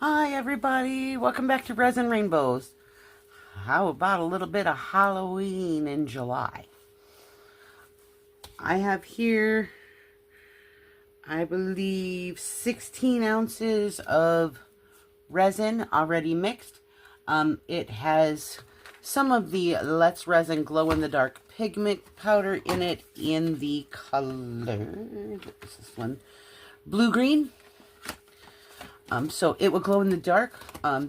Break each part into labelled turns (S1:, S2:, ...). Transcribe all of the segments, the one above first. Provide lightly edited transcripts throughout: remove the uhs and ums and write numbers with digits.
S1: Hi everybody, welcome back to Resin Rainbows. How about a little bit of Halloween in July? I have here, I believe, 16 ounces of resin already mixed. It has some of the Let's Resin Glow in the Dark pigment powder in it in the color, what is this one? Blue-green. So it will glow in the dark.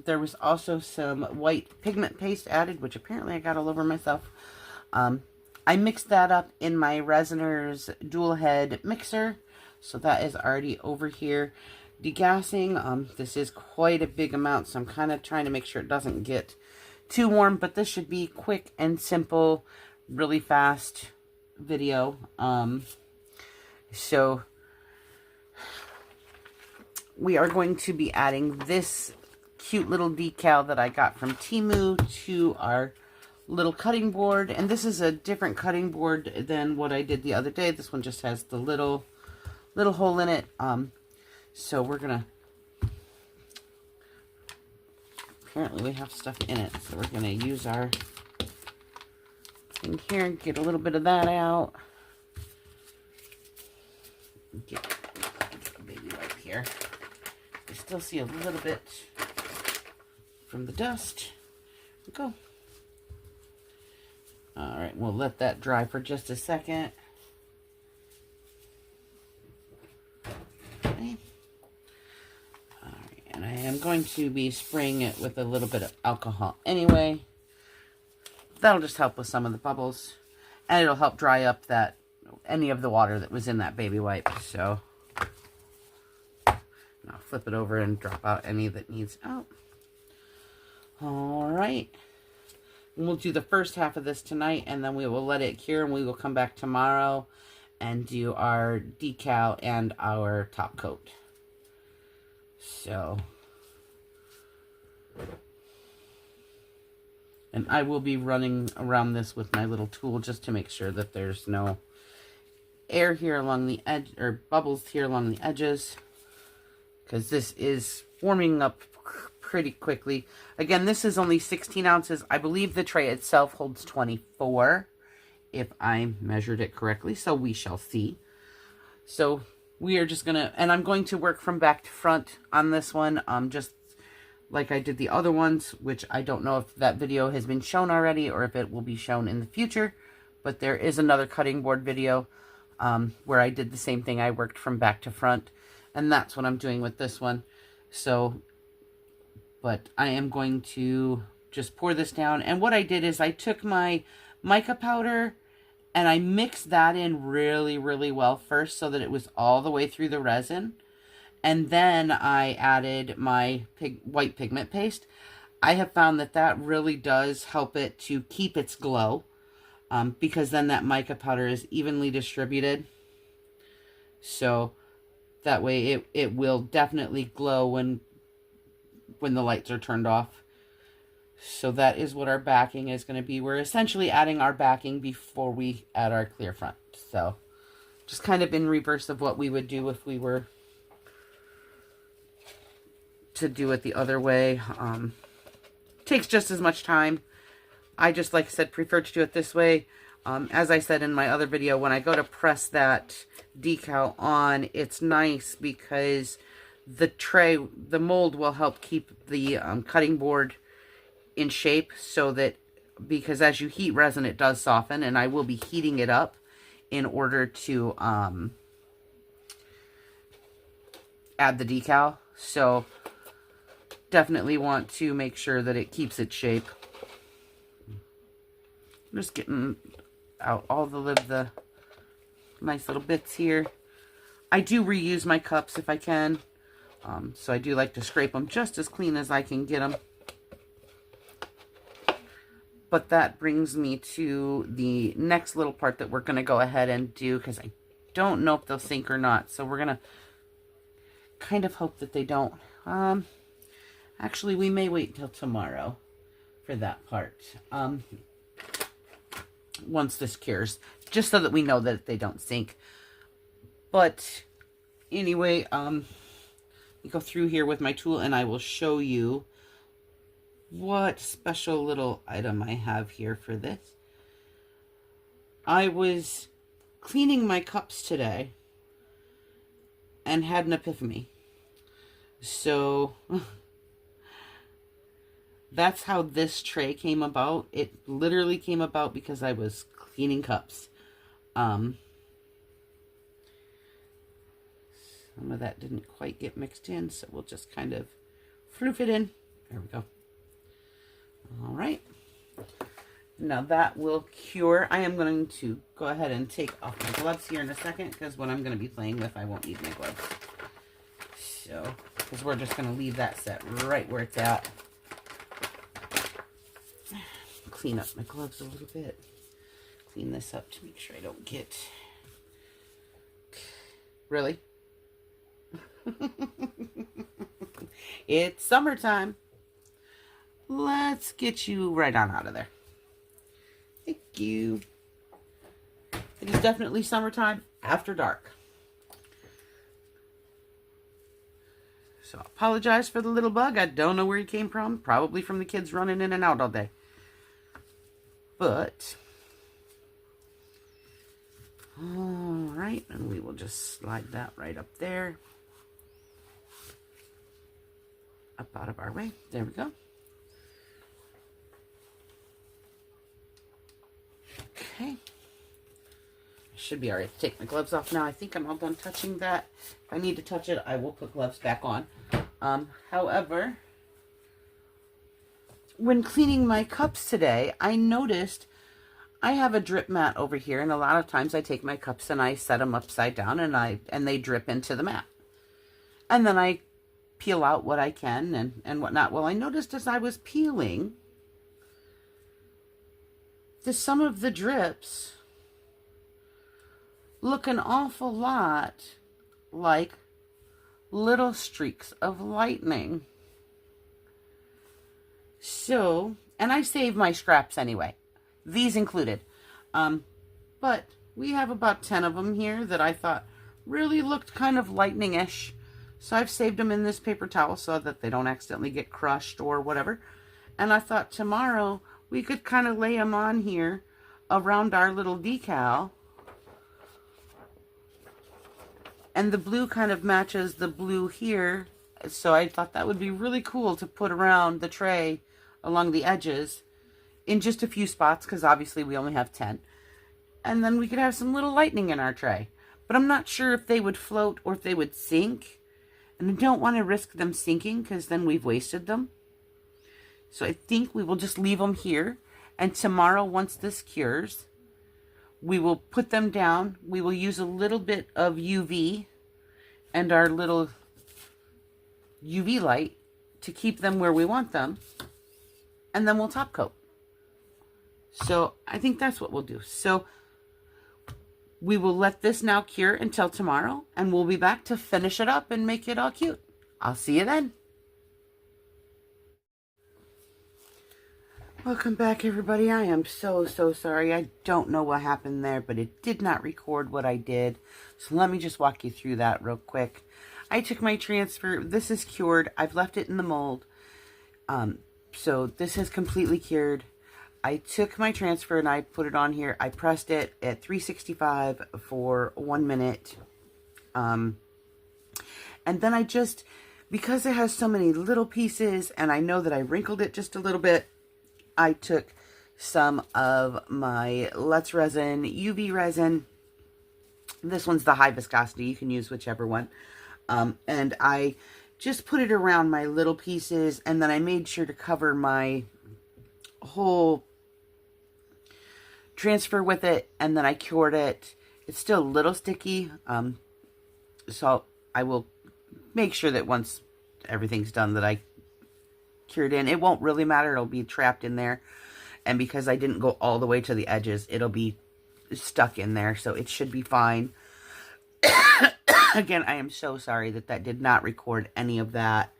S1: There was also some white pigment paste added, which apparently I got all over myself. I mixed that up in my Resiner's dual head mixer. So that is already over here. Degassing, this is quite a big amount, so I'm kind of trying to make sure it doesn't get too warm, but this should be quick and simple, really fast video. So we are going to be adding this cute little decal that I got from Temu to our little cutting board. And this is a different cutting board than what I did the other day. This one just has the little hole in it. So we're gonna, apparently we have stuff in it. So we're gonna use our thing here and get a little bit of that out. Get a baby wipe here. You still see a little bit from the dust. Go. All right, we'll let that dry for just a second. Okay. All right, and I am going to be spraying it with a little bit of alcohol anyway. That'll just help with some of the bubbles, and it'll help dry up that any of the water that was in that baby wipe. So I'll flip it over and drop out any that needs out. All right. And we'll do the first half of this tonight, and then we will let it cure, and we will come back tomorrow and do our decal and our top coat. So, and I will be running around this with my little tool just to make sure that there's no air here along the edge, or bubbles here along the edges, because this is forming up pretty quickly. Again, this is only 16 ounces. I believe the tray itself holds 24, if I measured it correctly, so we shall see. So we are just gonna, and I'm going to work from back to front on this one, just like I did the other ones, which I don't know if that video has been shown already or if it will be shown in the future, but there is another cutting board video where I did the same thing. I worked from back to front, and that's what I'm doing with this one. So, but I am going to just pour this down. And what I did is I took my mica powder and I mixed that in really, really well first so that it was all the way through the resin. And then I added my white pigment paste. I have found that that really does help it to keep its glow, because then that mica powder is evenly distributed. So that way it will definitely glow when the lights are turned off. So that is what our backing is going to be. We're essentially adding our backing before we add our clear front. So just kind of in reverse of what we would do if we were to do it the other way. Takes just as much time. I just, like I said, prefer to do it this way. As I said in my other video, when I go to press that decal on, it's nice because the tray, the mold will help keep the cutting board in shape, so that, because as you heat resin, it does soften, and I will be heating it up in order to add the decal. So definitely want to make sure that it keeps its shape. I'm just getting out all the nice little bits here. I do reuse my cups if I can. So I do like to scrape them just as clean as I can get them. But that brings me to the next little part that we're going to go ahead and do, because I don't know if they'll sink or not. So we're going to kind of hope that they don't. Actually, we may wait till tomorrow for that part. Once this cures, just so that we know that they don't sink. But anyway, go through here with my tool and I will show you what special little item I have here for this. I was cleaning my cups today and had an epiphany. So that's how this tray came about. It literally came about because I was cleaning cups. Some of that didn't quite get mixed in, so we'll just kind of floof it in. There we go. All right. Now that will cure. I am going to go ahead and take off my gloves here in a second, because what I'm going to be playing with, I won't need my gloves. So, because we're just going to leave that set right where it's at. Clean up my gloves a little bit. Clean this up to make sure I don't get... Really? It's summertime. Let's get you right on out of there. Thank you. It is definitely summertime after dark. So I apologize for the little bug. I don't know where he came from. Probably from the kids running in and out all day. But, all right, and we will just slide that right up there. Up out of our way. There we go. Okay. Should be all right to take my gloves off now. I think I'm all done touching that. If I need to touch it, I will put gloves back on. However, when cleaning my cups today, I noticed I have a drip mat over here, and a lot of times I take my cups and I set them upside down, and they drip into the mat. And then I peel out what I can and whatnot. Well, I noticed as I was peeling that some of the drips look an awful lot like little streaks of lightning. So, and I save my scraps anyway, these included. But we have about 10 of them here that I thought really looked kind of lightning-ish. So I've saved them in this paper towel so that they don't accidentally get crushed or whatever. And I thought tomorrow we could kind of lay them on here around our little decal. And the blue kind of matches the blue here. So I thought that would be really cool to put around the tray along the edges in just a few spots, because obviously we only have 10. And then we could have some little lightning in our tray. But I'm not sure if they would float or if they would sink. And I don't want to risk them sinking, because then we've wasted them. So I think we will just leave them here. And tomorrow, once this cures, we will put them down. We will use a little bit of UV and our little UV light to keep them where we want them. And then we'll top coat. So I think that's what we'll do. So we will let this now cure until tomorrow, and we'll be back to finish it up and make it all cute. I'll see you then. Welcome back, everybody. I am so sorry. I don't know what happened there, but it did not record what I did. So let me just walk you through that real quick. I took my transfer. This is cured. I've left it in the mold. So this is completely cured. I took my transfer and I put it on here. I pressed it at 365 for 1 minute. And then I just, because it has so many little pieces and I know that I wrinkled it just a little bit, I took some of my Let's Resin UV resin. This one's the high viscosity. You can use whichever one. And I just put it around my little pieces, and then I made sure to cover my whole transfer with it, and then I cured it. It's still a little sticky, so I will make sure that once everything's done that I cured in. It won't really matter. It'll be trapped in there, and because I didn't go all the way to the edges, it'll be stuck in there, so it should be fine. Again, I am so sorry that that did not record any of that.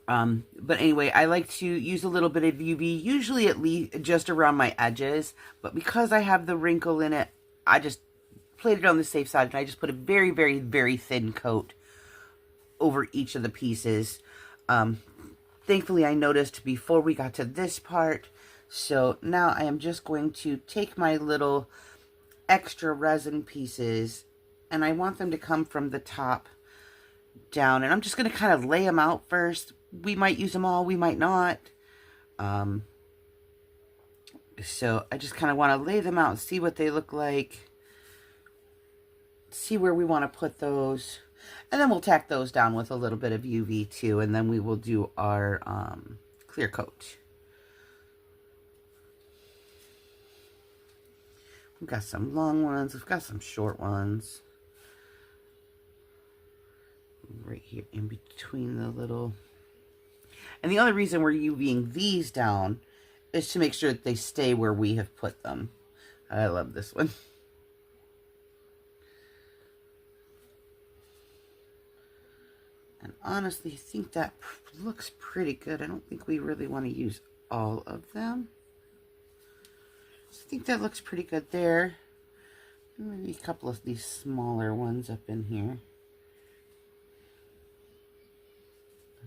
S1: But anyway, I like to use a little bit of UV, usually at least just around my edges. But because I have the wrinkle in it, I just played it on the safe side, and I just put a very, very, very thin coat over each of the pieces. Thankfully, I noticed before we got to this part. So now I am just going to take my little extra resin pieces, and I want them to come from the top down. And I'm just going to kind of lay them out first. We might use them all, we might not. So I just kind of want to lay them out and see what they look like. See where we want to put those. And then we'll tack those down with a little bit of UV too. And then we will do our clear coat. We've got some long ones. We've got some short ones. Right here in between the little... And the only reason we're UVing these down is to make sure that they stay where we have put them. I love this one. And honestly, I think that looks pretty good. I don't think we really want to use all of them. So I think that looks pretty good there. Maybe a couple of these smaller ones up in here.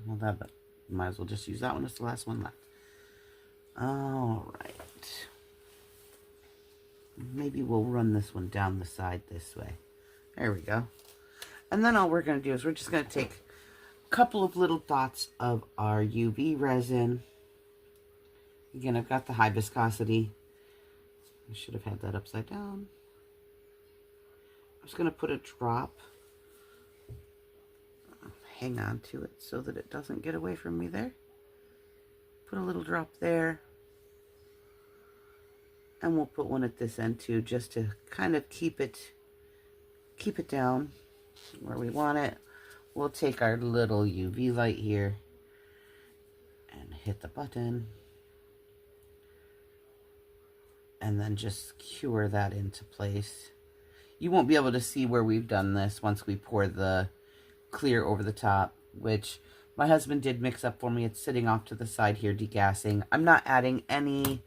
S1: Well, that might as well just use that one as the last one left. All right. Maybe we'll run this one down the side this way. There we go. And then all we're going to do is we're just going to take a couple of little dots of our UV resin. Again, I've got the high viscosity. I should have had that upside down. I'm just going to put a drop. Hang on to it so that it doesn't get away from me there. Put a little drop there. And we'll put one at this end too, just to kind of keep it down where we want it. We'll take our little UV light here and hit the button. And then just cure that into place. You won't be able to see where we've done this once we pour the clear over the top, which my husband did mix up for me. It's sitting off to the side here degassing. I'm not adding any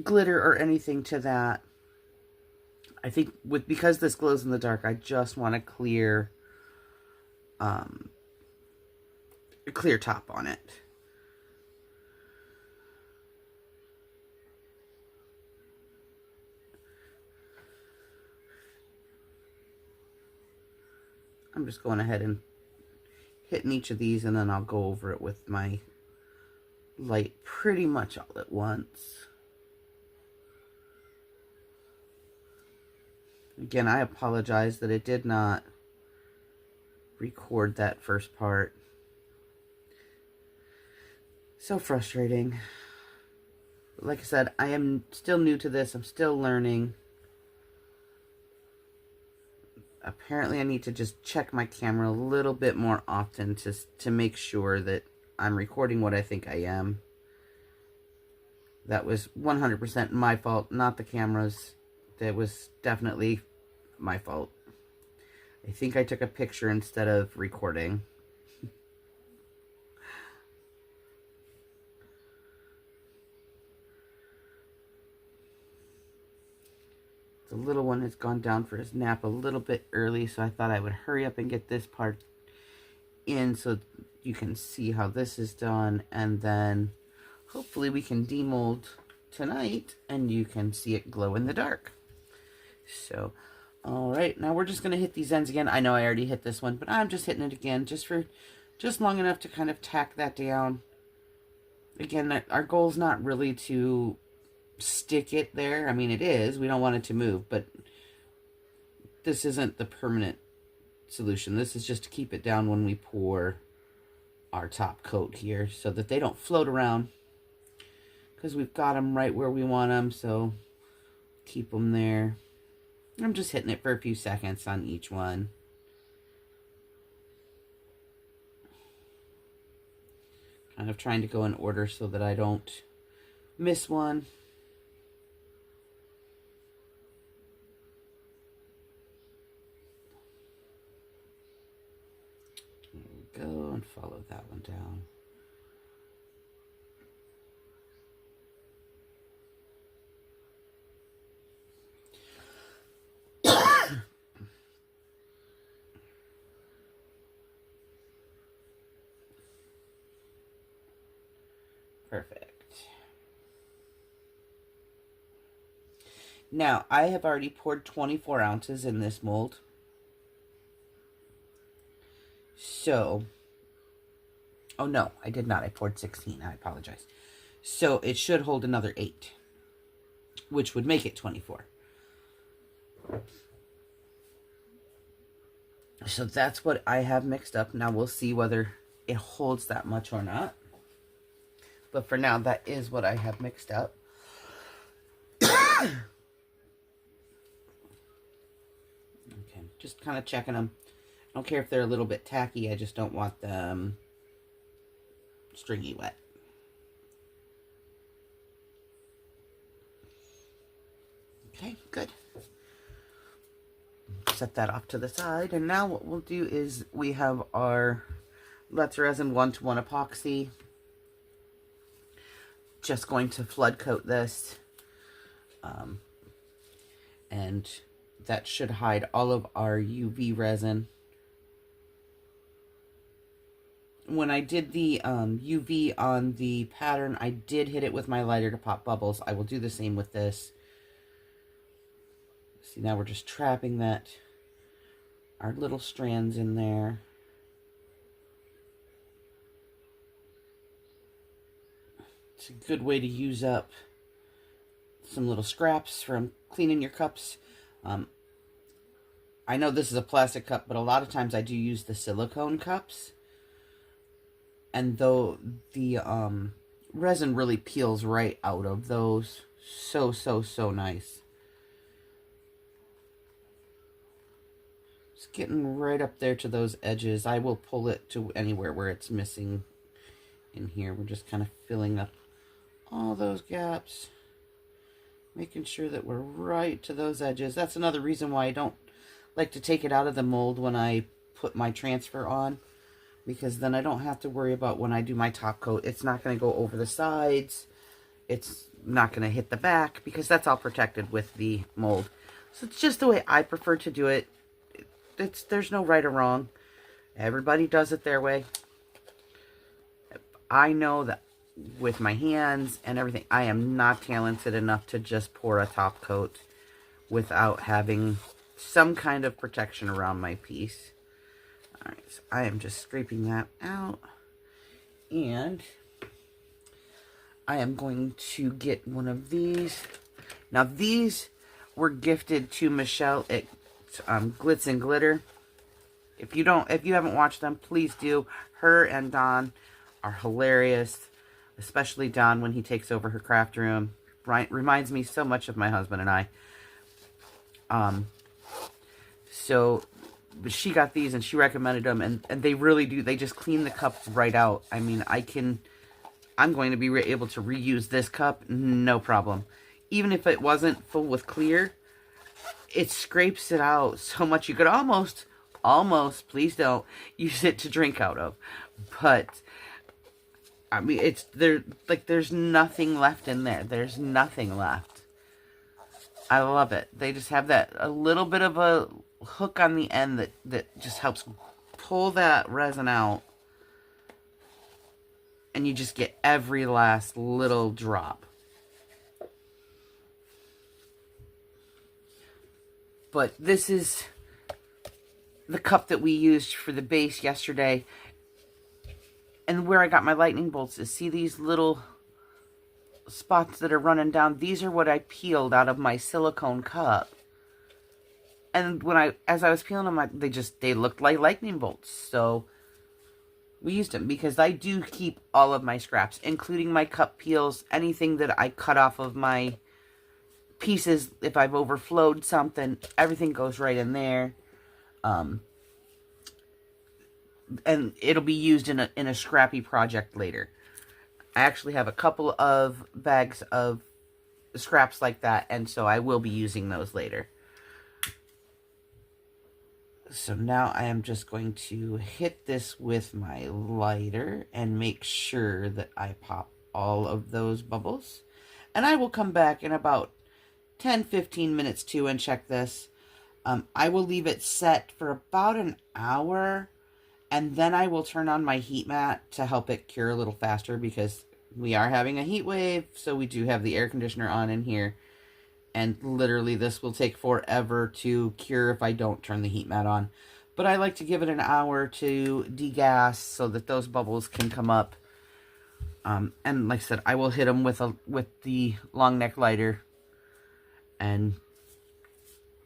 S1: glitter or anything to that. I think because this glows in the dark, I just want a clear top on it. I'm just going ahead and hitting each of these, and then I'll go over it with my light pretty much all at once. Again, I apologize that it did not record that first part. So frustrating. But like I said, I am still new to this. I'm still learning. Apparently I need to just check my camera a little bit more often to make sure that I'm recording what I think I am. That was 100% my fault, not the camera's. That was definitely my fault. I think I took a picture instead of recording. The little one has gone down for his nap a little bit early, so I thought I would hurry up and get this part in so you can see how this is done, and then hopefully we can demold tonight and you can see it glow in the dark. So, all right, now we're just going to hit these ends again. I know I already hit this one, but I'm just hitting it again just long enough to kind of tack that down. Again, our goal is not really to stick it there. I mean, it is. We don't want it to move, but this isn't the permanent solution. This is just to keep it down when we pour our top coat here so that they don't float around, because we've got them right where we want them, so keep them there. I'm just hitting it for a few seconds on each one. Kind of trying to go in order so that I don't miss one. There we go, and follow that one down. Perfect. Now, I have already poured 24 ounces in this mold. So, oh no, I did not. I poured 16. I apologize. So, it should hold another 8, which would make it 24. So, that's what I have mixed up. Now, we'll see whether it holds that much or not. But for now, that is what I have mixed up. Okay, just kind of checking them. I don't care if they're a little bit tacky. I just don't want them stringy wet. Okay, good. Set that off to the side. And now what we'll do is we have our Let's Resin 1-to-1 epoxy. Just going to flood coat this. And that should hide all of our UV resin. When I did the UV on the pattern, I did hit it with my lighter to pop bubbles. I will do the same with this. See, now we're just trapping our little strands in there. It's a good way to use up some little scraps from cleaning your cups. I know this is a plastic cup, but a lot of times I do use the silicone cups. And though the resin really peels right out of those. So nice. It's getting right up there to those edges. I will pull it to anywhere where it's missing in here. We're just kind of filling up all those gaps. Making sure that we're right to those edges. That's another reason why I don't like to take it out of the mold when I put my transfer on. Because then I don't have to worry about when I do my top coat. It's not going to go over the sides. It's not going to hit the back because that's all protected with the mold. So it's just the way I prefer to do it. There's no right or wrong. Everybody does it their way. I know that with my hands and everything, I am not talented enough to just pour a top coat without having some kind of protection around my piece. Alright, so I am just scraping that out. And I am going to get one of these. Now these were gifted to Michelle at Glitz and Glitter. If you haven't watched them, please do. Her and Don are hilarious. Especially Don when he takes over her craft room. Reminds me so much of my husband and I. So she got these and she recommended them, and they really do. They just clean the cup right out. I mean, I'm going to be able to reuse this cup, no problem. Even if it wasn't full with clear, it scrapes it out so much you could almost, please don't, use it to drink out of. But I mean, there's nothing left in there. There's nothing left. I love it. They just have a little bit of a hook on the end that just helps pull that resin out. And you just get every last little drop. But this is the cup that we used for the base yesterday. And where I got my lightning bolts is, see these little spots that are running down? These are what I peeled out of my silicone cup. And as I was peeling them, they looked like lightning bolts. So we used them because I do keep all of my scraps, including my cup peels, anything that I cut off of my pieces. If I've overflowed something, everything goes right in there. And it'll be used in a scrappy project later. I actually have a couple of bags of scraps like that, and so I will be using those later. So now I am just going to hit this with my lighter and make sure that I pop all of those bubbles. And I will come back in about 10-15 minutes too and check this. I will leave it set for about an hour, and then I will turn on my heat mat to help it cure a little faster, because we are having a heat wave, so we do have the air conditioner on in here. And literally this will take forever to cure if I don't turn the heat mat on. But I like to give it an hour to degas so that those bubbles can come up. And like I said, I will hit them with the long neck lighter and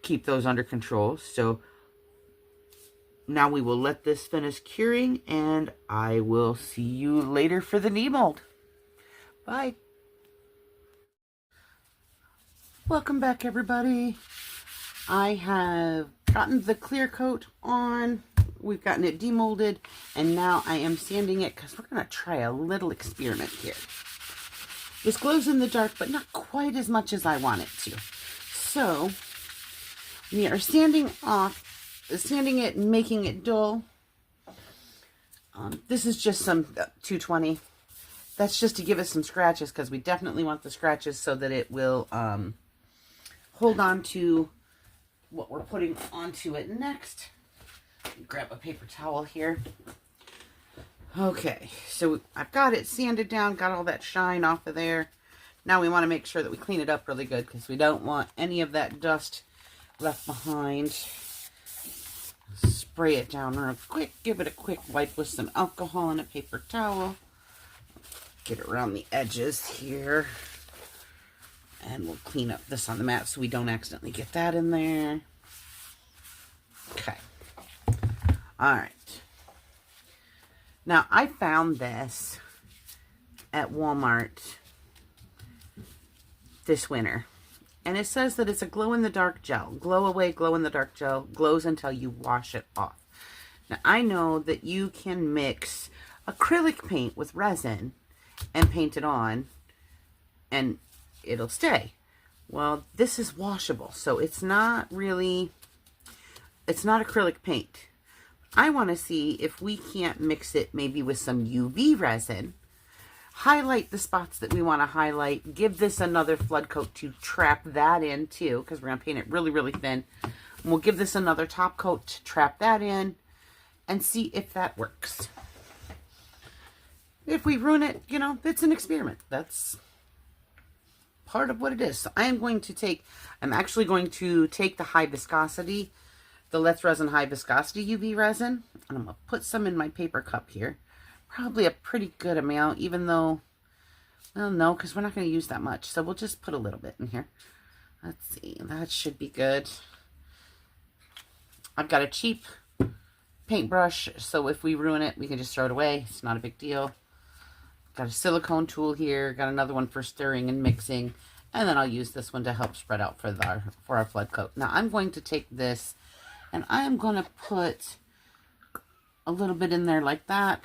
S1: keep those under control. So now we will let this finish curing, and I will see you later for the knee mold. Bye. Welcome back, everybody. I have gotten the clear coat on. We've gotten it demolded, and now I am sanding it because we're going to try a little experiment here. This glows in the dark, but not quite as much as I want it to. So we are sanding it and making it dull. This is just some 220. That's just to give us some scratches, because we definitely want the scratches so that it will hold on to what we're putting onto it next. Grab a paper towel here. Okay, so I've got it sanded down, got all that shine off of there. Now we want to make sure that we clean it up really good, because we don't want any of that dust left behind. Spray it down real quick. Give it a quick wipe with some alcohol and a paper towel. Get around the edges here. And we'll clean up this on the mat so we don't accidentally get that in there. Okay. All right. Now, I found this at Walmart this winter. And it says that it's a glow-in-the-dark gel. Glow away, glow-in-the-dark gel. Glows until you wash it off. Now, I know that you can mix acrylic paint with resin and paint it on, and it'll stay. Well, this is washable, so it's not acrylic paint. I want to see if we can't mix it maybe with some UV resin, highlight the spots that we want to highlight, give this another flood coat to trap that in too, because we're going to paint it really, really thin. And we'll give this another top coat to trap that in and see if that works. If we ruin it, you know, it's an experiment. That's part of what it is. So I'm actually going to take the high viscosity, the Let's Resin high viscosity UV resin, and I'm going to put some in my paper cup here. Probably a pretty good amount, even though, well, no, because we're not going to use that much. So we'll just put a little bit in here. Let's see, that should be good. I've got a cheap paintbrush, so if we ruin it, we can just throw it away. It's not a big deal. Got a silicone tool here, got another one for stirring and mixing, and then I'll use this one to help spread out for our flood coat. Now I'm going to take this and I'm going to put a little bit in there like that,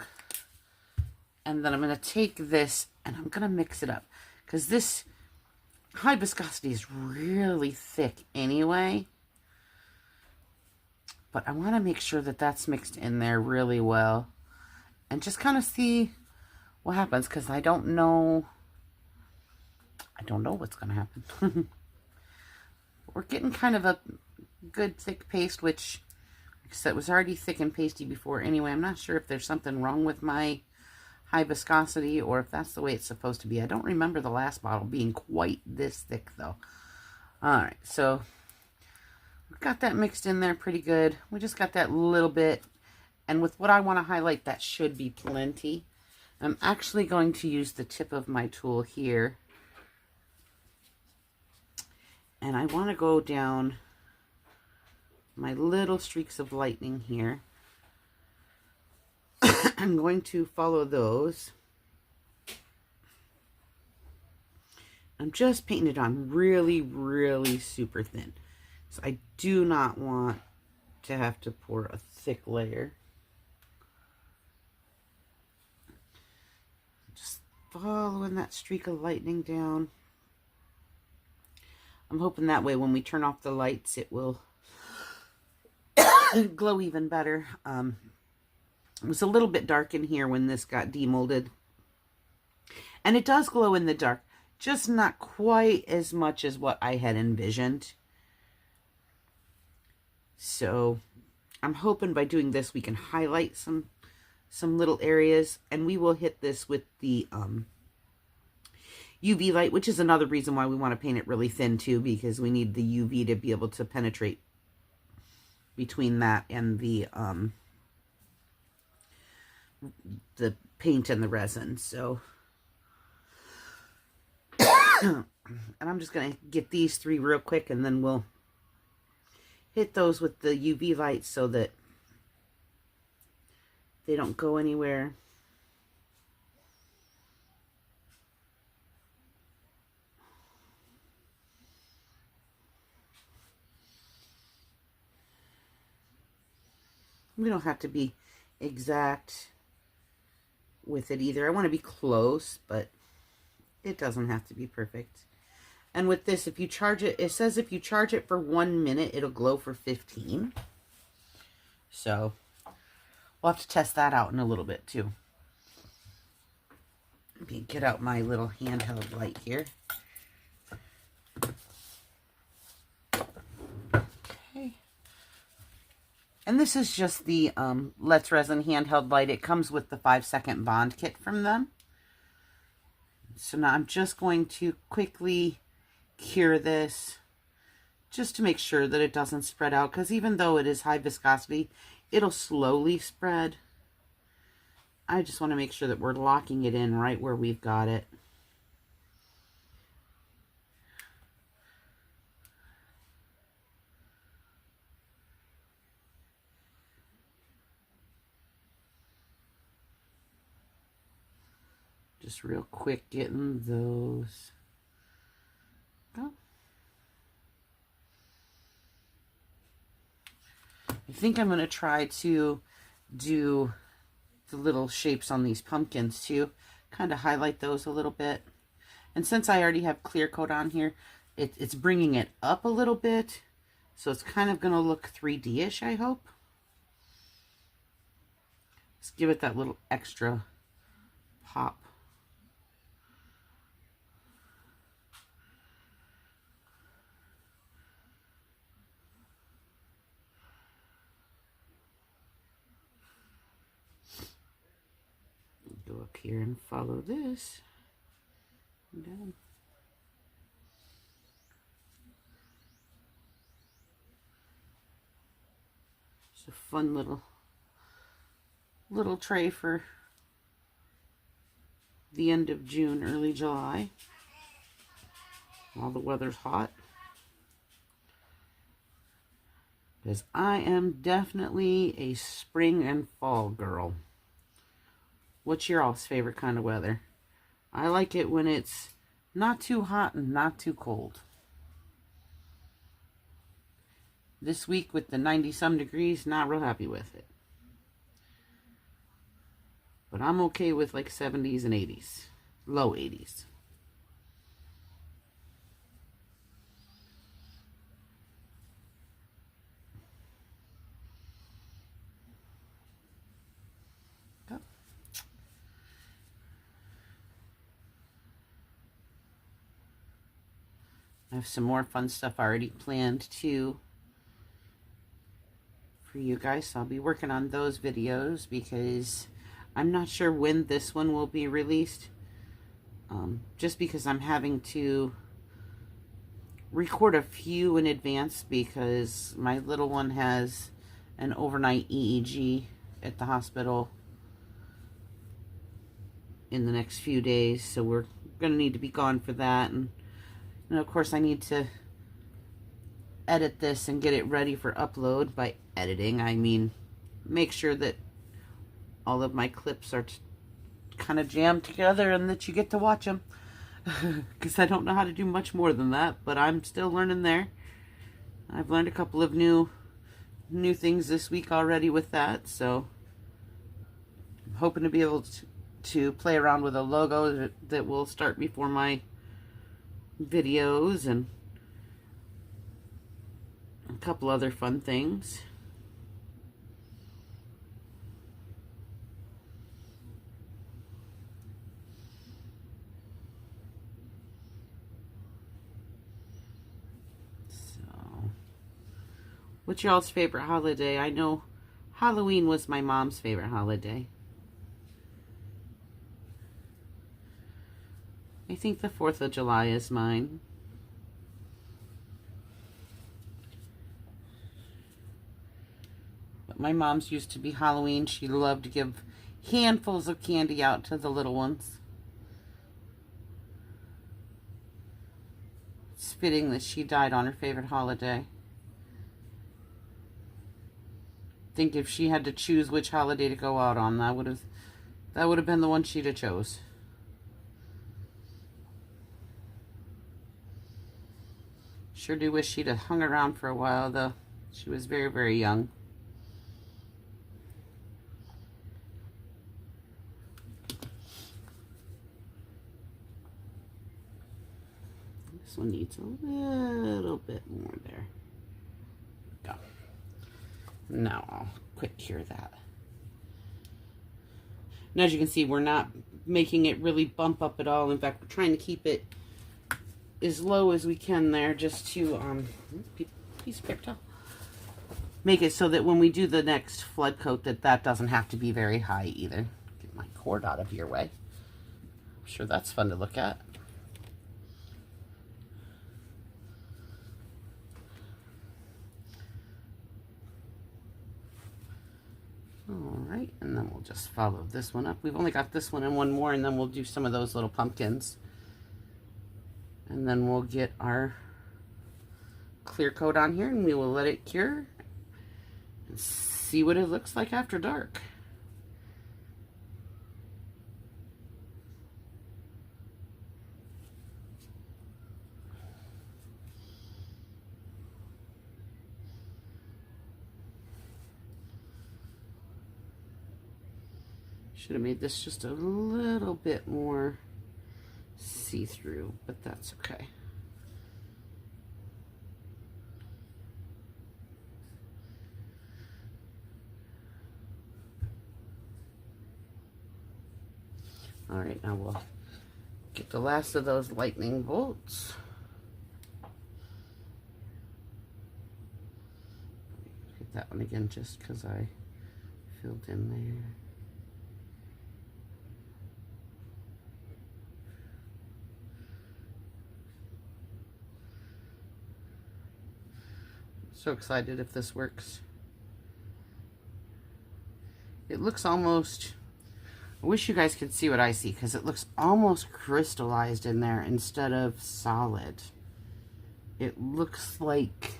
S1: and then I'm going to take this and I'm going to mix it up, because this high viscosity is really thick anyway, but I want to make sure that that's mixed in there really well and just kind of see what happens, because I don't know what's going to happen. We're getting kind of a good thick paste, which, like I said, was already thick and pasty before anyway. I'm not sure if there's something wrong with my high viscosity or if that's the way it's supposed to be. I don't remember the last bottle being quite this thick though. Alright, so we've got that mixed in there pretty good. We just got that little bit, and with what I want to highlight, that should be plenty. I'm actually going to use the tip of my tool here, and I want to go down my little streaks of lightning here. I'm going to follow those. I'm just painting it on really, really super thin. So I do not want to have to pour a thick layer. Following that streak of lightning down. I'm hoping that way when we turn off the lights, it will glow even better. It was a little bit dark in here when this got demolded. And it does glow in the dark, just not quite as much as what I had envisioned. So I'm hoping by doing this, we can highlight some little areas, and we will hit this with the UV light, which is another reason why we want to paint it really thin too, because we need the UV to be able to penetrate between that and the paint and the resin. So, and I'm just going to get these 3 real quick, and then we'll hit those with the UV light so that they don't go anywhere. We don't have to be exact with it either. I want to be close, but it doesn't have to be perfect. And with this, if you charge it, it says if you charge it for 1 minute, it'll glow for 15. So we'll have to test that out in a little bit too. Let me get out my little handheld light here. Okay. And this is just the Let's Resin handheld light. It comes with the 5-second bond kit from them. So now I'm just going to quickly cure this just to make sure that it doesn't spread out, because even though it is high viscosity, it'll slowly spread. I just want to make sure that we're locking it in right where we've got it. Just real quick getting those. Oh. I think I'm going to try to do the little shapes on these pumpkins too. Kind of highlight those a little bit. And since I already have clear coat on here, it's bringing it up a little bit. So it's kind of going to look 3D-ish, I hope. Let's give it that little extra pop. Go up here and follow this down. It's a fun little tray for the end of June, early July, while the weather's hot. Because I am definitely a spring and fall girl. What's your all's favorite kind of weather? I like it when it's not too hot and not too cold. This week with the 90-some degrees, not real happy with it. But I'm okay with like 70s and 80s. Low 80s. I have some more fun stuff already planned too for you guys. So I'll be working on those videos because I'm not sure when this one will be released. Just because I'm having to record a few in advance because my little one has an overnight EEG at the hospital in the next few days. So we're going to need to be gone for that. And of course I need to edit this and get it ready for upload. By editing, I mean make sure that all of my clips are kind of jammed together and that you get to watch them. Because I don't know how to do much more than that, but I'm still learning there. I've learned a couple of new things this week already with that, so I'm hoping to be able to play around with a logo that will start before my videos and a couple other fun things. So, what's y'all's favorite holiday? I know Halloween was my mom's favorite holiday. I think the 4th of July is mine. But my mom's used to be Halloween. She loved to give handfuls of candy out to the little ones. It's fitting that she died on her favorite holiday. I think if she had to choose which holiday to go out on, that would have been the one she'd have chose. Sure do wish she'd have hung around for a while, though. She was very, very young. This one needs a little bit more there. Go. Now I'll quick cure that. And as you can see, we're not making it really bump up at all. In fact, we're trying to keep it as low as we can there, just to piece of paper towel. Make it so that when we do the next flood coat, that doesn't have to be very high either. Get my cord out of your way. I'm sure that's fun to look at. All right, and then we'll just follow this one up. We've only got this one and one more, and then we'll do some of those little pumpkins. And then we'll get our clear coat on here, and we will let it cure and see what it looks like after dark. Should have made this just a little bit more see-through, but that's okay. All right, now we'll get the last of those lightning bolts. Hit that one again just because I filled in there. So excited if this works. It looks almost, I wish you guys could see what I see, because it looks almost crystallized in there instead of solid. It looks like,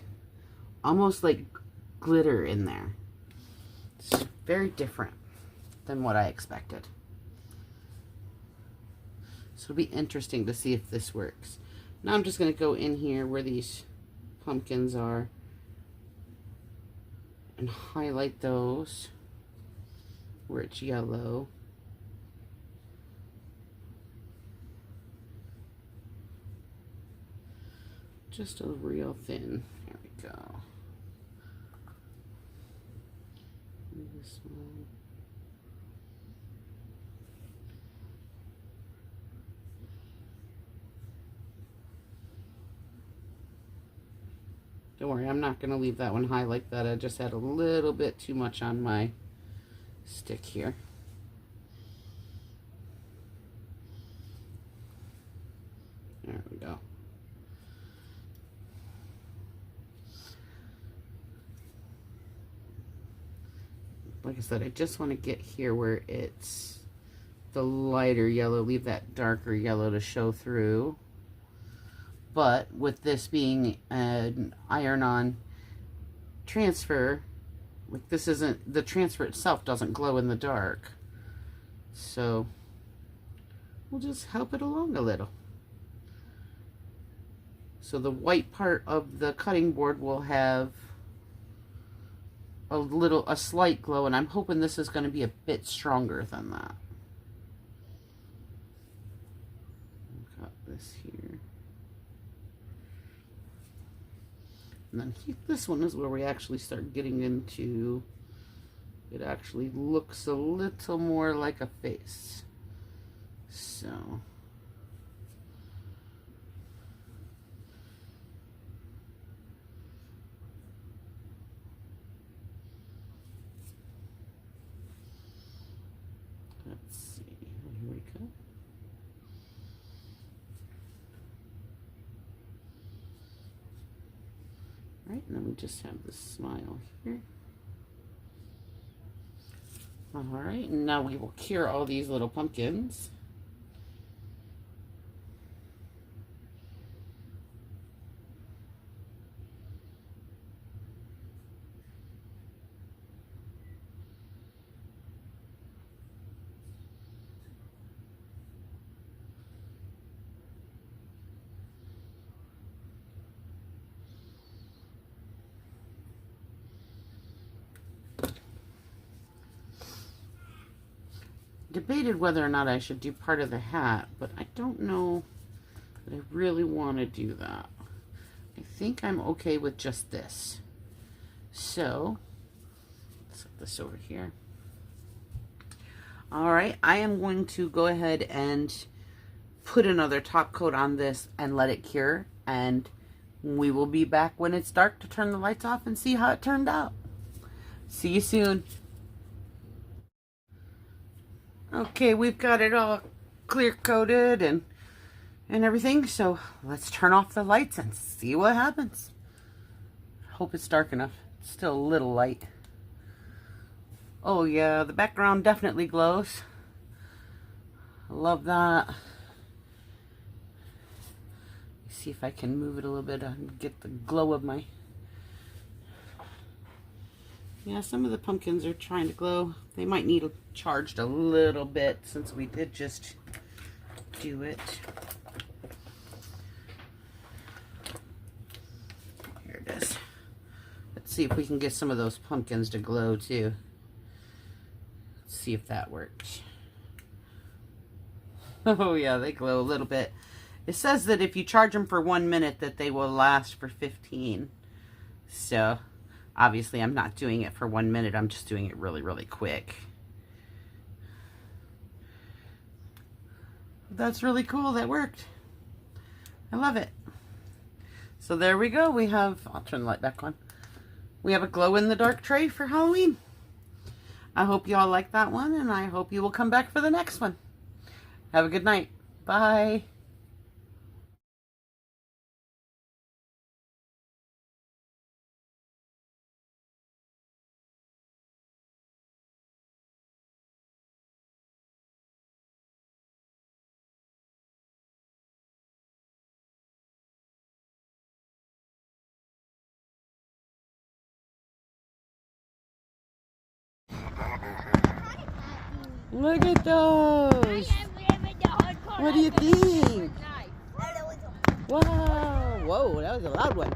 S1: almost like glitter in there. It's very different than what I expected. So it'll be interesting to see if this works. Now I'm just going to go in here where these pumpkins are and highlight those where it's yellow. Just a real thin. There we go. This one. Don't worry, I'm not going to leave that one high like that. I just had a little bit too much on my stick here. There we go. Like I said, I just want to get here where it's the lighter yellow, leave that darker yellow to show through. But with this being an iron-on transfer, like this isn't, the transfer itself doesn't glow in the dark. So we'll just help it along a little. So the white part of the cutting board will have a slight glow, and I'm hoping this is going to be a bit stronger than that. Got this here. And then this one is where we actually start getting into, it actually looks a little more like a face. So let's see, here we go. Right, and then we just have the smile here. All right, and now we will cure all these little pumpkins. Debated whether or not I should do part of the hat, but I don't know that I really want to do that. I think I'm okay with just this. So, let's set this over here. All right, I am going to go ahead and put another top coat on this and let it cure, and we will be back when it's dark to turn the lights off and see how it turned out. See you soon. Okay, we've got it all clear coated and everything, so let's turn off the lights and see what happens. Hope it's dark enough. It's still a little light. Oh yeah, the background definitely glows. I love that. See if I can move it a little bit and get the glow of my... Yeah, some of the pumpkins are trying to glow. They might need charged a little bit since we did just do it. Here it is. Let's see if we can get some of those pumpkins to glow too. Let's see if that works. Oh yeah, they glow a little bit. It says that if you charge them for 1 minute that they will last for 15. So... obviously, I'm not doing it for 1 minute. I'm just doing it really, really quick. That's really cool. That worked. I love it. So there we go. We have, I'll turn the light back on. We have a glow-in-the-dark tray for Halloween. I hope you all like that one, and I hope you will come back for the next one. Have a good night. Bye. Look at those! What do you think? Wow! Whoa, that was a loud one.